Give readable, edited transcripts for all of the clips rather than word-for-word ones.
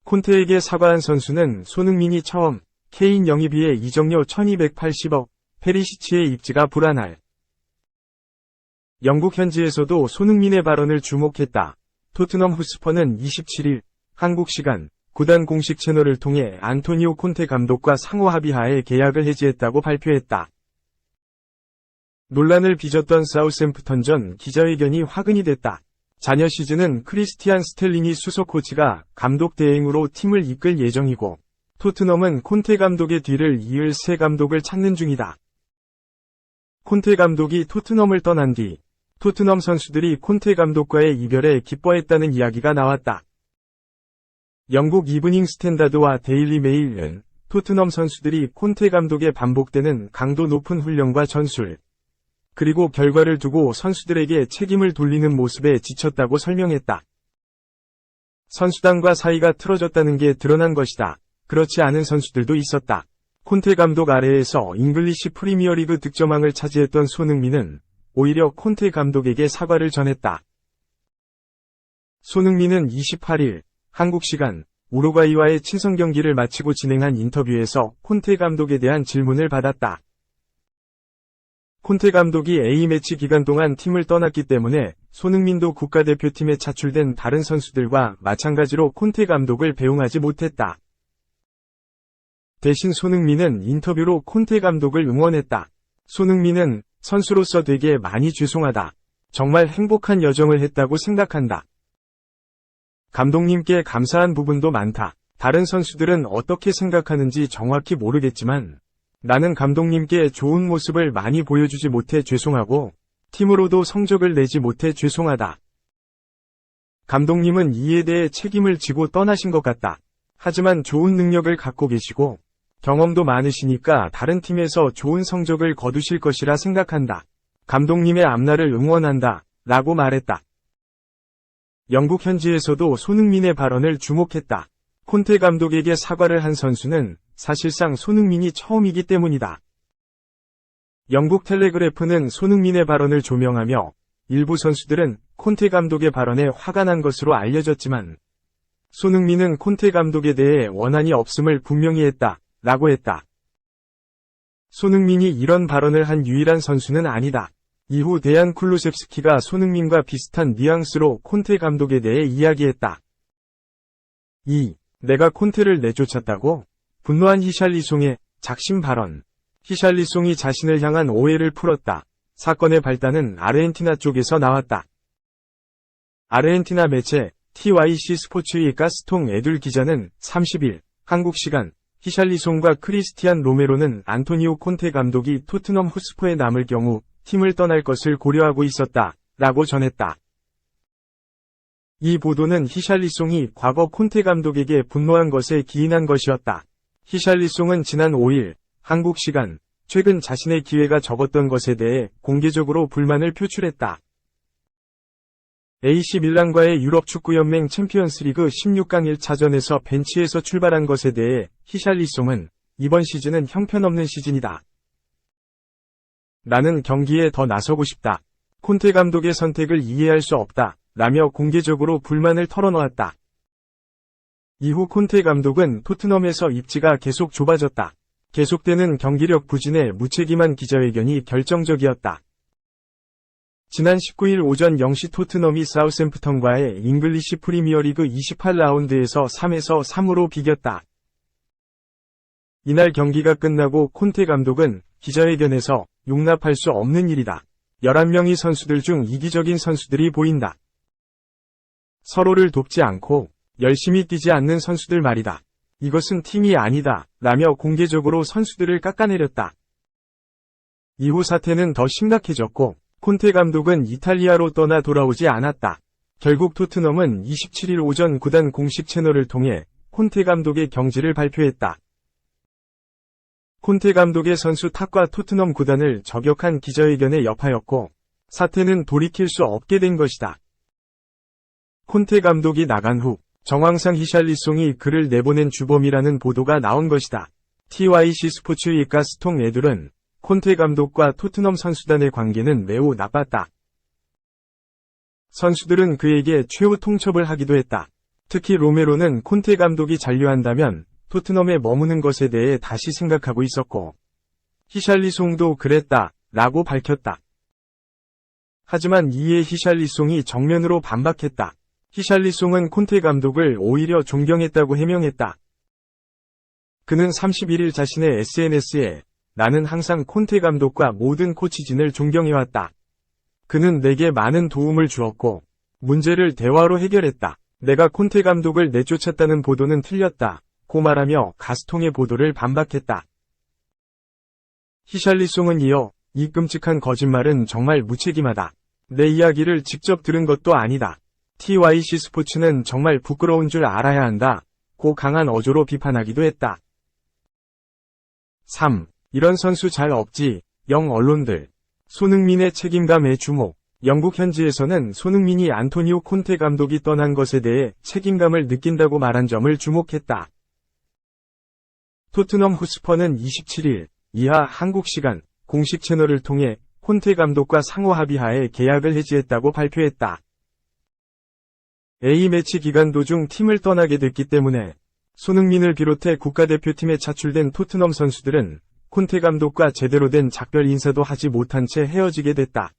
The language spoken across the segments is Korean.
콘테에게 사과한 선수는 손흥민이 처음 케인 영입위에 이적료 1280억, 페리시치의 입지가 불안할. 영국 현지에서도 손흥민의 발언을 주목했다. 토트넘 헛스퍼는 27일 한국 시간 구단 공식 채널을 통해 안토니오 콘테 감독과 상호 합의하에 계약을 해지했다고 발표했다. 논란을 빚었던 사우샘프턴전 기자회견이 화근이 됐다. 잔여 시즌은 크리스티안 스텔링이 수석 코치가 감독 대행으로 팀을 이끌 예정이고 토트넘은 콘테 감독의 뒤를 이을 새 감독을 찾는 중이다. 콘테 감독이 토트넘을 떠난 뒤 토트넘 선수들이 콘테 감독과의 이별에 기뻐했다는 이야기가 나왔다. 영국 이브닝 스탠다드와 데일리 메일은 토트넘 선수들이 콘테 감독의 반복되는 강도 높은 훈련과 전술, 그리고 결과를 두고 선수들에게 책임을 돌리는 모습에 지쳤다고 설명했다. 선수단과 사이가 틀어졌다는 게 드러난 것이다. 그렇지 않은 선수들도 있었다. 콘테 감독 아래에서 잉글리시 프리미어리그 득점왕을 차지했던 손흥민은 오히려 콘테 감독에게 사과를 전했다. 손흥민은 28일 한국 시간 우루과이와의 친선 경기를 마치고 진행한 인터뷰에서 콘테 감독에 대한 질문을 받았다. 콘테 감독이 A매치 기간 동안 팀을 떠났기 때문에 손흥민도 국가대표팀에 차출된 다른 선수들과 마찬가지로 콘테 감독을 배웅하지 못했다. 대신 손흥민은 인터뷰로 콘테 감독을 응원했다. 손흥민은 선수로서 되게 많이 죄송하다. 정말 행복한 여정을 했다고 생각한다. 감독님께 감사한 부분도 많다. 다른 선수들은 어떻게 생각하는지 정확히 모르겠지만 나는 감독님께 좋은 모습을 많이 보여주지 못해 죄송하고 팀으로도 성적을 내지 못해 죄송하다. 감독님은 이에 대해 책임을 지고 떠나신 것 같다. 하지만 좋은 능력을 갖고 계시고 경험도 많으시니까 다른 팀에서 좋은 성적을 거두실 것이라 생각한다. 감독님의 앞날을 응원한다. 라고 말했다. 영국 현지에서도 손흥민의 발언을 주목했다. 콘테 감독에게 사과를 한 선수는 사실상 손흥민이 처음이기 때문이다. 영국 텔레그래프는 손흥민의 발언을 조명하며 일부 선수들은 콘테 감독의 발언에 화가 난 것으로 알려졌지만 손흥민은 콘테 감독에 대해 원한이 없음을 분명히 했다. 라고 했다. 손흥민이 이런 발언을 한 유일한 선수는 아니다. 이후 데얀 쿨루셉스키가 손흥민과 비슷한 뉘앙스로 콘테 감독에 대해 이야기했다. 2. 내가 콘테를 내쫓았다고? 분노한 히샬리송의 작심 발언. 히샬리송이 자신을 향한 오해를 풀었다. 사건의 발단은 아르헨티나 쪽에서 나왔다. 아르헨티나 매체 TYC 스포츠의 가스통 에둘 기자는 30일 한국 시간 히샬리송과 크리스티안 로메로는 안토니오 콘테 감독이 토트넘 헛스퍼에 남을 경우 팀을 떠날 것을 고려하고 있었다. 라고 전했다. 이 보도는 히샬리송이 과거 콘테 감독에게 분노한 것에 기인한 것이었다. 히샬리송은 지난 5일 한국 시간 최근 자신의 기회가 적었던 것에 대해 공개적으로 불만을 표출했다. AC 밀란과의 유럽축구연맹 챔피언스리그 16강 1차전에서 벤치에서 출발한 것에 대해 히샬리송은 이번 시즌은 형편없는 시즌이다. 나는 경기에 더 나서고 싶다. 콘테 감독의 선택을 이해할 수 없다. 라며 공개적으로 불만을 털어놓았다. 이후 콘테 감독은 토트넘에서 입지가 계속 좁아졌다. 계속되는 경기력 부진에 무책임한 기자회견이 결정적이었다. 지난 19일 오전 0시 토트넘이 사우샘프턴과의 잉글리시 프리미어리그 28라운드에서 3에서 3으로 비겼다. 이날 경기가 끝나고 콘테 감독은 기자회견에서 용납할 수 없는 일이다. 11명의 선수들 중 이기적인 선수들이 보인다. 서로를 돕지 않고 열심히 뛰지 않는 선수들 말이다. 이것은 팀이 아니다. 라며 공개적으로 선수들을 깎아내렸다. 이후 사태는 더 심각해졌고 콘테 감독은 이탈리아로 떠나 돌아오지 않았다. 결국 토트넘은 27일 오전 구단 공식 채널을 통해 콘테 감독의 경질을 발표했다. 콘테 감독의 선수 탓과 토트넘 구단을 저격한 기자회견에 여파였고 사태는 돌이킬 수 없게 된 것이다. 콘테 감독이 나간 후 정황상 히샬리송이 글을 내보낸 주범이라는 보도가 나온 것이다. TYC 스포츠의 가스통 에둘은 콘테 감독과 토트넘 선수단의 관계는 매우 나빴다. 선수들은 그에게 최후 통첩을 하기도 했다. 특히 로메로는 콘테 감독이 잔류한다면 토트넘에 머무는 것에 대해 다시 생각하고 있었고, 히샬리송도 그랬다, 라고 밝혔다. 하지만 이에 히샬리송이 정면으로 반박했다. 히샬리송은 콘테 감독을 오히려 존경했다고 해명했다. 그는 31일 자신의 SNS에 나는 항상 콘테 감독과 모든 코치진을 존경해왔다. 그는 내게 많은 도움을 주었고 문제를 대화로 해결했다. 내가 콘테 감독을 내쫓았다는 보도는 틀렸다. 고 말하며 가스통의 보도를 반박했다. 히샬리송은 이어 이 끔찍한 거짓말은 정말 무책임하다. 내 이야기를 직접 들은 것도 아니다. TYC 스포츠는 정말 부끄러운 줄 알아야 한다. 고 강한 어조로 비판하기도 했다. 3. 이런 선수 잘 없지. 영 언론들. 손흥민의 책임감에 주목. 영국 현지에서는 손흥민이 안토니오 콘테 감독이 떠난 것에 대해 책임감을 느낀다고 말한 점을 주목했다. 토트넘 호스퍼는 27일 이하 한국 시간 공식 채널을 통해 콘테 감독과 상호 합의하에 계약을 해지했다고 발표했다. A매치 기간 도중 팀을 떠나게 됐기 때문에 손흥민을 비롯해 국가대표팀에 차출된 토트넘 선수들은 콘테 감독과 제대로 된 작별 인사도 하지 못한 채 헤어지게 됐다.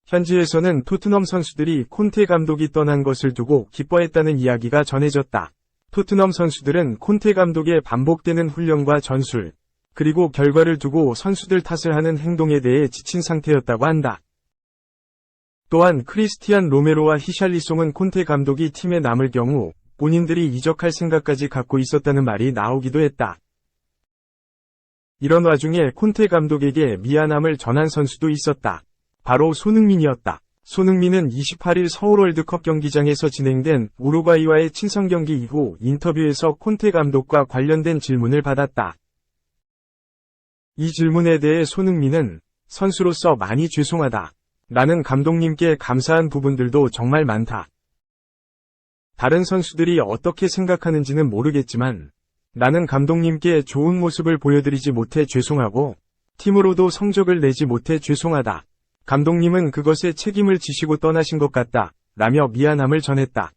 현지에서는 토트넘 선수들이 콘테 감독이 떠난 것을 두고 기뻐했다는 이야기가 전해졌다. 토트넘 선수들은 콘테 감독의 반복되는 훈련과 전술, 그리고 결과를 두고 선수들 탓을 하는 행동에 대해 지친 상태였다고 한다. 또한 크리스티안 로메로와 히샬리송은 콘테 감독이 팀에 남을 경우 본인들이 이적할 생각까지 갖고 있었다는 말이 나오기도 했다. 이런 와중에 콘테 감독에게 미안함을 전한 선수도 있었다. 바로 손흥민이었다. 손흥민은 28일 서울 월드컵 경기장에서 진행된 우루과이와의 친선 경기 이후 인터뷰에서 콘테 감독과 관련된 질문을 받았다. 이 질문에 대해 손흥민은 선수로서 많이 죄송하다. 나는 감독님께 감사한 부분들도 정말 많다. 다른 선수들이 어떻게 생각하는지는 모르겠지만 나는 감독님께 좋은 모습을 보여드리지 못해 죄송하고 팀으로도 성적을 내지 못해 죄송하다. 감독님은 그것에 책임을 지시고 떠나신 것 같다. 라며 미안함을 전했다.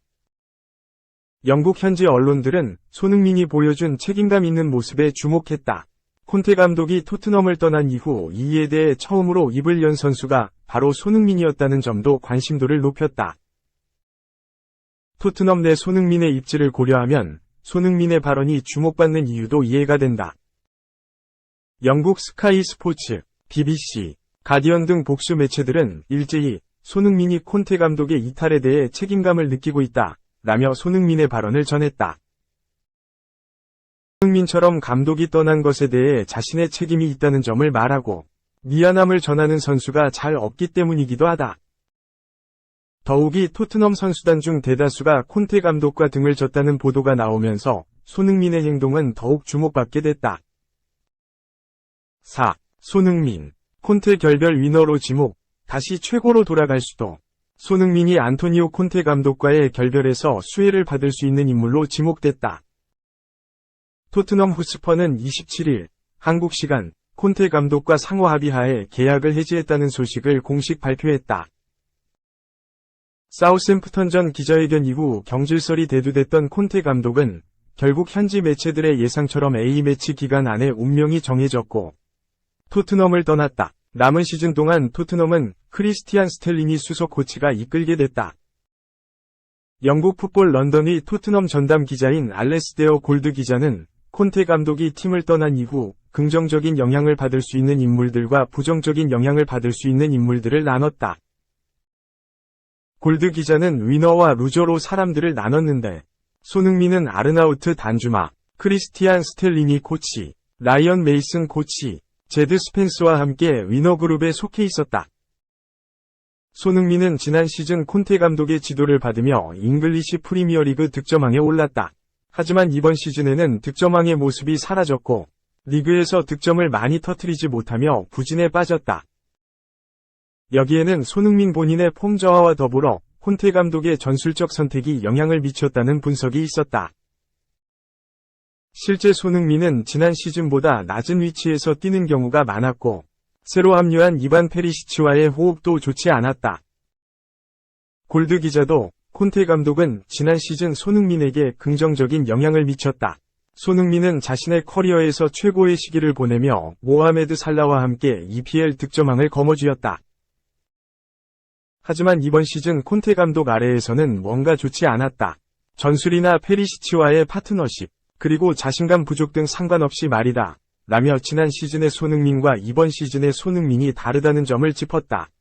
영국 현지 언론들은 손흥민이 보여준 책임감 있는 모습에 주목했다. 콘테 감독이 토트넘을 떠난 이후 이에 대해 처음으로 입을 연 선수가 바로 손흥민이었다는 점도 관심도를 높였다. 토트넘 내 손흥민의 입지를 고려하면 손흥민의 발언이 주목받는 이유도 이해가 된다. 영국 스카이 스포츠, BBC, 가디언 등 복수 매체들은 일제히 손흥민이 콘테 감독의 이탈에 대해 책임감을 느끼고 있다. 라며 손흥민의 발언을 전했다. 손흥민처럼 감독이 떠난 것에 대해 자신의 책임이 있다는 점을 말하고 미안함을 전하는 선수가 잘 없기 때문이기도 하다. 더욱이 토트넘 선수단 중 대다수가 콘테 감독과 등을 졌다는 보도가 나오면서 손흥민의 행동은 더욱 주목받게 됐다. 4. 손흥민. 콘테 결별 위너로 지목. 다시 최고로 돌아갈 수도. 손흥민이 안토니오 콘테 감독과의 결별에서 수혜를 받을 수 있는 인물로 지목됐다. 토트넘 호스퍼는 27일 한국 시간 콘테 감독과 상호 합의하에 계약을 해지했다는 소식을 공식 발표했다. 사우샘프턴전 기자회견 이후 경질설이 대두됐던 콘테 감독은 결국 현지 매체들의 예상처럼 A매치 기간 안에 운명이 정해졌고 토트넘을 떠났다. 남은 시즌 동안 토트넘은 크리스티안 스텔링이 수석 코치가 이끌게 됐다. 영국 풋볼 런던의 토트넘 전담 기자인 알레스데어 골드 기자는 콘테 감독이 팀을 떠난 이후 긍정적인 영향을 받을 수 있는 인물들과 부정적인 영향을 받을 수 있는 인물들을 나눴다. 골드 기자는 위너와 루저로 사람들을 나눴는데 손흥민은 아르나우트 단주마, 크리스티안 스텔리니 코치, 라이언 메이슨 코치, 제드 스펜스와 함께 위너 그룹에 속해 있었다. 손흥민은 지난 시즌 콘테 감독의 지도를 받으며 잉글리시 프리미어리그 득점왕에 올랐다. 하지만 이번 시즌에는 득점왕의 모습이 사라졌고 리그에서 득점을 많이 터뜨리지 못하며 부진에 빠졌다. 여기에는 손흥민 본인의 폼 저하와 더불어 콘테 감독의 전술적 선택이 영향을 미쳤다는 분석이 있었다. 실제 손흥민은 지난 시즌보다 낮은 위치에서 뛰는 경우가 많았고 새로 합류한 이반 페리시치와의 호흡도 좋지 않았다. 골드 기자도 콘테 감독은 지난 시즌 손흥민에게 긍정적인 영향을 미쳤다. 손흥민은 자신의 커리어에서 최고의 시기를 보내며 모하메드 살라와 함께 EPL 득점왕을 거머쥐었다. 하지만 이번 시즌 콘테 감독 아래에서는 뭔가 좋지 않았다. 전술이나 페리시치와의 파트너십, 그리고 자신감 부족 등 상관없이 말이다. 라며 지난 시즌의 손흥민과 이번 시즌의 손흥민이 다르다는 점을 짚었다.